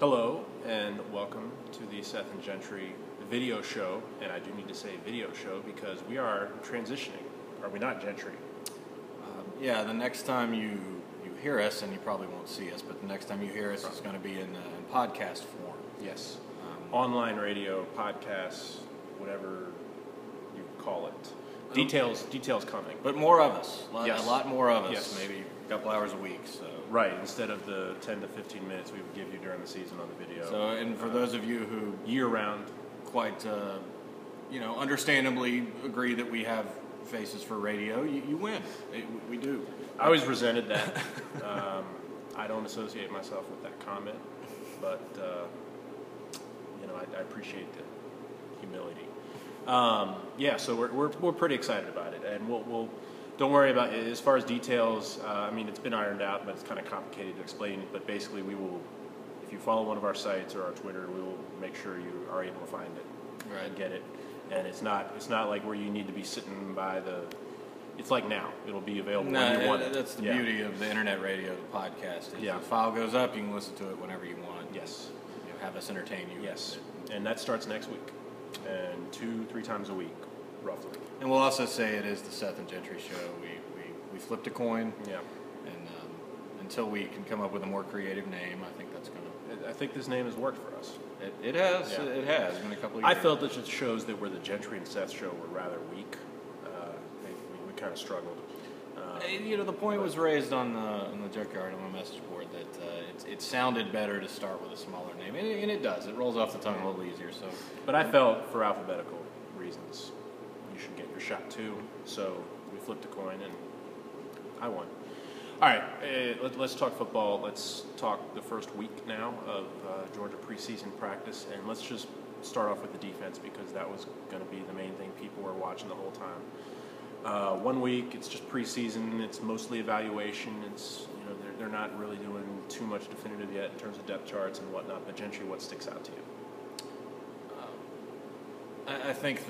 Hello, and welcome to the Seth and Gentry video show. And I do need to say video show because we are transitioning. Are we not, Gentry? Yeah, the next time you hear us, and you probably won't see us, but the next time you hear us, it's going to be in podcast form. Yes. Online radio, podcasts, whatever you call it. Details coming. But more of us. Yes. A lot more of us. Yes. Maybe a couple hours a week. So. Right, instead of the 10 to 15 minutes we would give you during the season on the video. So, and for those of you who year-round, quite, understandably agree that we have faces for radio, you win. We do. I always resented that. I don't associate myself with that comment, but I appreciate the humility. So we're pretty excited about it, and we'll don't worry about it. As far as details. It's been ironed out, but it's kind of complicated to explain. But basically, we will, if you follow one of our sites or our Twitter, we will make sure you are able to find it and get it. And it's not like where you need to be sitting by the. It's like now. It'll be available when you want it. That's the beauty of the internet radio, the podcast. Yeah. The file goes up, you can listen to it whenever you want. Yes. Have us entertain you. Yes. And that starts next week. And 2-3 times a week, roughly. And we'll also say it is the Seth and Gentry show. We flipped a coin. Yeah. And until we can come up with a more creative name, I think that's going to... I think this name has worked for us. It has. Yeah. It has. It's been a couple of years. I felt that it shows that where the Gentry and Seth show were rather weak. We kind of struggled. The point was raised on the junkyard on my message board that it sounded better to start with a smaller name, and it does. It rolls off the tongue a little easier. So, but I felt for alphabetical reasons, you should get your shot too. So we flipped a coin, and I won. All right, let's talk football. Let's talk the first week now of Georgia preseason practice, and let's just start off with the defense because that was going to be the main thing people were watching the whole time. 1 week, it's just preseason. It's mostly evaluation. It's they're not really doing too much definitive yet in terms of depth charts and whatnot. But Gentry, what sticks out to you? I think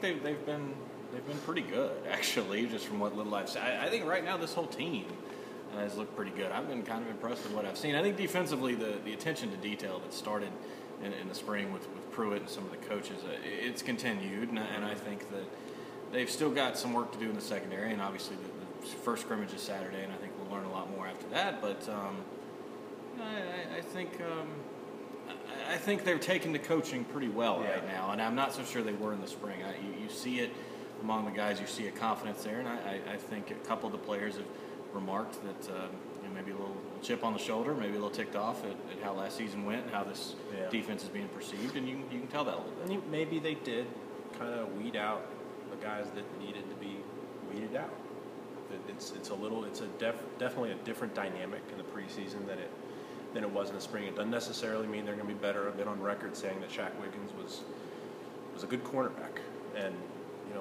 they've been pretty good actually, just from what little I've seen. I think right now this whole team has looked pretty good. I've been kind of impressed with what I've seen. I think defensively, the attention to detail that started in the spring with Pruitt and some of the coaches, it's continued, and I think that. They've still got some work to do in the secondary, and obviously the first scrimmage is Saturday, and I think we'll learn a lot more after that. But I think they're taking the coaching pretty well right now, and I'm not so sure they were in the spring. You see it among the guys. You see a confidence there, and I think a couple of the players have remarked that maybe a little chip on the shoulder, maybe a little ticked off at how last season went and how this defense is being perceived, and you can tell that a little bit. And maybe they did kind of weed out the guys that needed to be weeded out. It's definitely a different dynamic in the preseason than it was in the spring. It doesn't necessarily mean they're going to be better. I've been on record saying that Shaq Wiggins was a good cornerback, and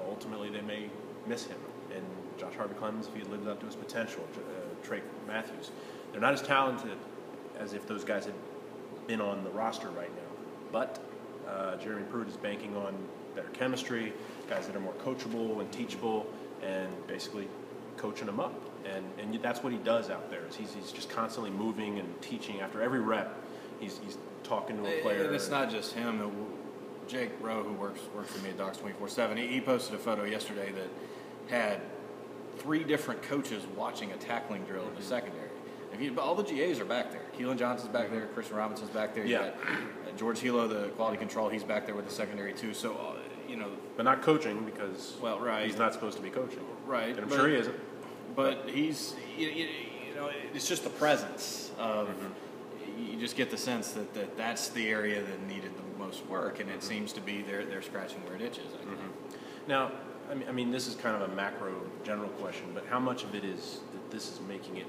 ultimately they may miss him. And Josh Harvey Clemens, if he had lived up to his potential, Trey Matthews, they're not as talented as if those guys had been on the roster right now. But Jeremy Pruitt is banking on better chemistry, guys that are more coachable and teachable, and basically coaching them up. And that's what he does out there. Is he's just constantly moving and teaching. After every rep, he's talking to a player. And it's not just him. Jake Rowe, who works for me at Docs 24/7, he posted a photo yesterday that had 3 different coaches watching a tackling drill in the secondary. All the GAs are back there. Keelan Johnson's back there. Christian Robinson's back there. You got George Hilo, the quality control. He's back there with the secondary too. So but not coaching because he's not supposed to be coaching. Right. And I'm sure he isn't. But he's it's just the presence of. You just get the sense that that's the area that needed the most work, and it seems to be they're scratching where it itches. I think. Now, this is kind of a macro general question, but how much of it is that this is making it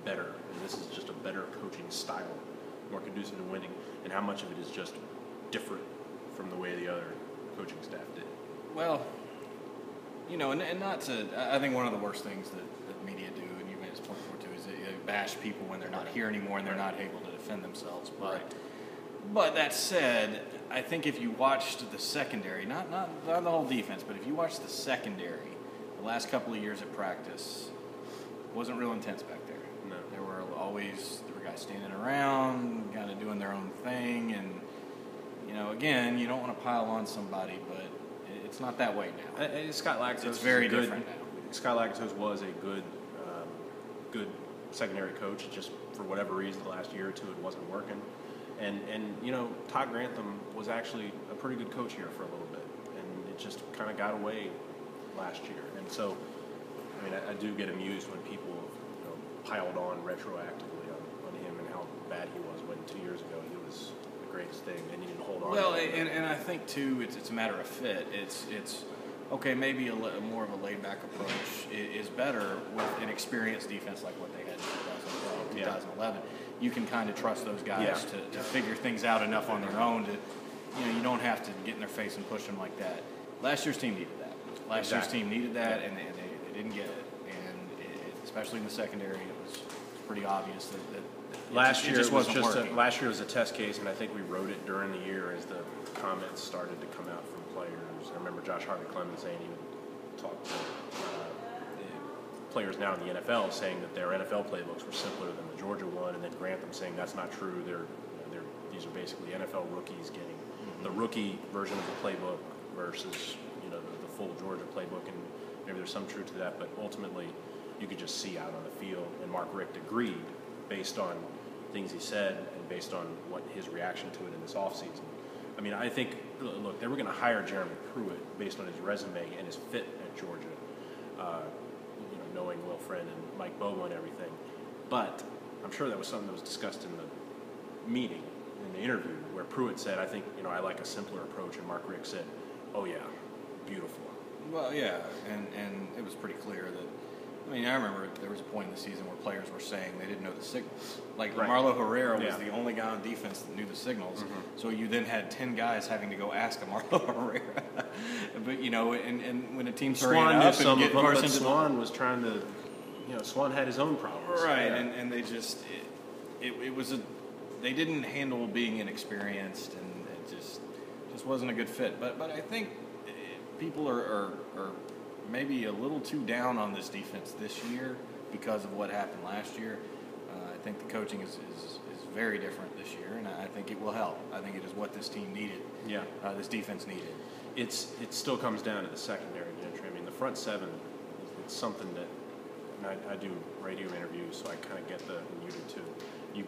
better, and this is just a better coaching style, more conducive to winning, and how much of it is just different from the way the other coaching staff did? Well, and not to. I think one of the worst things that media do, and you made this point before too, is they bash people when they're not here anymore and they're not able to defend themselves. But that said, I think if you watched the secondary, not the whole defense, but if you watched the secondary, the last couple of years at practice, it wasn't real intense back there. No. There were guys standing around, again, you don't want to pile on somebody, but it's not that way now. Scott Lactos It's very different now. Scott Lactos was a good secondary coach. Just for whatever reason, the last year or two, it wasn't working. And Todd Grantham was actually a pretty good coach here for a little bit, and it just kind of got away last year. And so, I do get amused when people piled on retroactively on him and how bad he was when 2 years ago he was the greatest thing, and he didn't hold on. Well, and I think too, it's a matter of fit. It's okay. Maybe more of a laid back approach is better with an experienced defense like what they had in 2012, 2011. You can kind of trust those guys to figure things out enough on their own to, you don't have to get in their face and push them like that. Last year's team needed that. Last year's team needed that, and they didn't get it. And especially in the secondary, it was pretty obvious that last year just wasn't working. Last year was a test case, and I think we wrote it during the year as the comments started to come out from players. I remember Josh Harvey-Clemens saying he would talk to players now in the NFL saying that their NFL playbooks were simpler than the Georgia one, and then Grantham saying that's not true. These are basically NFL rookies getting the rookie version of the playbook versus the full Georgia playbook, and maybe there's some truth to that, but ultimately you could just see out on the field, and Mark Richt agreed based on things he said and based on what his reaction to it in this offseason. I think, look, they were going to hire Jeremy Pruitt based on his resume and his fit at Georgia, knowing Will Friend and Mike Bobo and everything. But I'm sure that was something that was discussed in the meeting, in the interview, where Pruitt said, I think, I like a simpler approach, and Mark Richt said, oh yeah, beautiful. Well, yeah, and it was pretty clear that, I remember there was a point in the season where players were saying they didn't know the signals. Like Marlo Herrera was the only guy on defense that knew the signals. Mm-hmm. So you then had 10 guys having to go ask a Marlo Herrera. But, and when a team's hurrying up and getting cars into Swan was trying to, Swan had his own problems. Right, and they just, it was they didn't handle being inexperienced, and it just wasn't a good fit. But I think people are maybe a little too down on this defense this year because of what happened last year. I think the coaching is very different this year, and I think it will help. I think it is what this team needed. Yeah. This defense needed. It still comes down to the secondary, Gentry. The front seven, it's something that, and I do radio interviews, so I kind of get and you do too. You,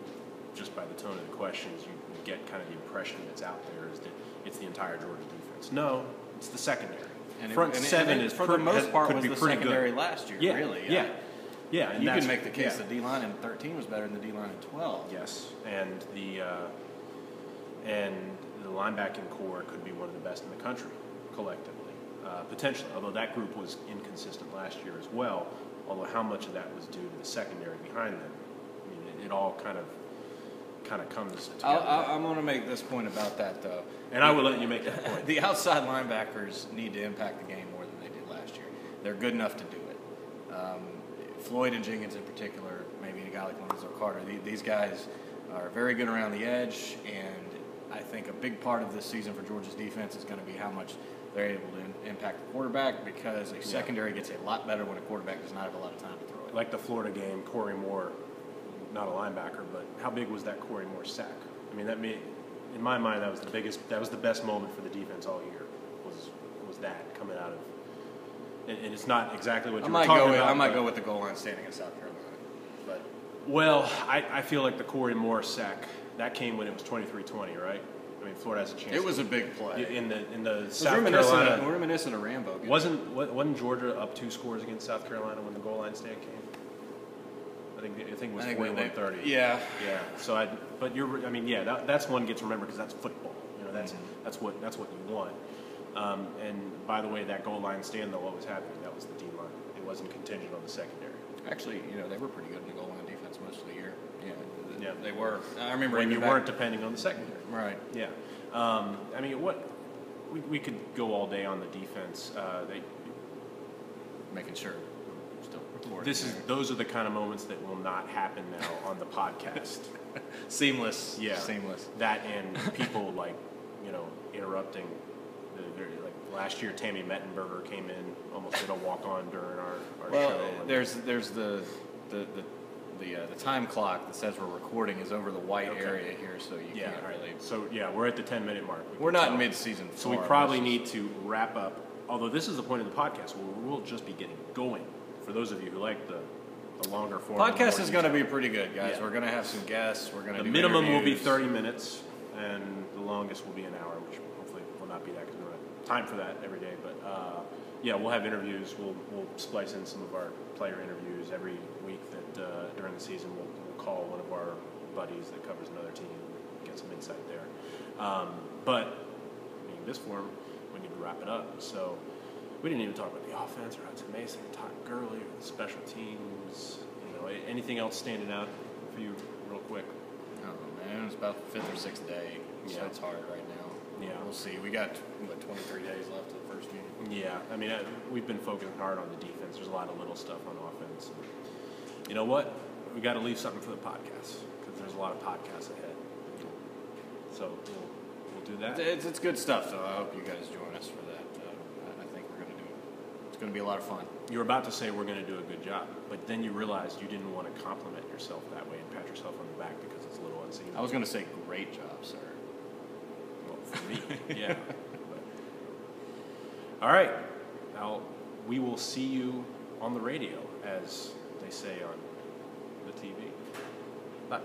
just by the tone of the questions, you get kind of the impression that's out there is that it's the entire Georgia defense. No, it's the secondary. And front seven is for the most part was the secondary good. last year. Yeah, really. Yeah. And you can make the case the D-line in 13 was better than the D-line in 12. Yes, and the linebacking core could be one of the best in the country collectively, potentially. Although that group was inconsistent last year as well. Although how much of that was due to the secondary behind them? It all kind of comes together. I'm going to make this point about that, though. And I will let you make that point. The outside linebackers need to impact the game more than they did last year. They're good enough to do it. Floyd and Jenkins in particular, maybe a guy like Lorenzo Carter, these guys are very good around the edge, and I think a big part of this season for Georgia's defense is going to be how much they're able to impact the quarterback, because a secondary gets a lot better when a quarterback does not have a lot of time to throw it. Like the Florida game, Corey Moore, not a linebacker, but how big was that Corey Moore sack? In my mind, that was the best moment for the defense all year, was that coming out of, and it's not exactly what you were talking about. I might go with the goal line standing in South Carolina. But well, I feel like the Corey Moore sack, that came when it was 23-20, right? Florida has a chance. It was a big play. In the South Carolina. We're reminiscent of Rambo. Wasn't Georgia up 2 scores against South Carolina when the goal line stand came? I think it was 41-30. Yeah. So that's one gets remembered because that's football. That's what you want. And by the way, that goal line stand, though, what was happening? That was the D line. It wasn't contingent on the secondary. Actually, they were pretty good in the goal line defense most of the year. Yeah, they were. I remember when you weren't depending on the secondary. Right. Yeah. We could go all day on the defense. Making sure. Those are the kind of moments that will not happen now on the podcast. Seamless. Yeah. Seamless. That and people interrupting. Like last year, Tammy Mettenberger came in, almost did a walk-on during our show. There's the the time clock that says we're recording is over the white area here, so you can't all right. really. So we're at the 10-minute mark. We're not in mid-season. So we probably need to wrap up. Although this is the point of the podcast, we'll just be getting going. For those of you who like the longer form, podcast is going to be pretty good, guys. Yeah. We're going to have some guests. We're going to. The minimum will be 30 minutes, and the longest will be an hour, which hopefully will not be that because we don't have time for that every day. But we'll have interviews. We'll splice in some of our player interviews every week. That during the season we'll call one of our buddies that covers another team, and get some insight there. But being this form, we need to wrap it up. So we didn't even talk about the offense or Hudson Mason, or Todd Gurley, or the special teams. Anything else standing out for you, real quick? Oh man, it's about the 5th or 6th day, so it's hard right now. Yeah, we'll see. We got 23 days left of the first game. Yeah, I mean, we've been focusing hard on the defense. There's a lot of little stuff on offense. You know what? We got to leave something for the podcast because there's a lot of podcasts ahead. So we'll do that. It's good stuff, though. I hope you guys join us for that. I think we're going to do it. It's going to be a lot of fun. You were about to say we're going to do a good job, but then you realized you didn't want to compliment yourself that way and pat yourself on the back because it's a little unseemly. I was going to say great job, sir. Well, for me, yeah. But, all right. Now, we will see you on the radio, as they say on the TV. Bye.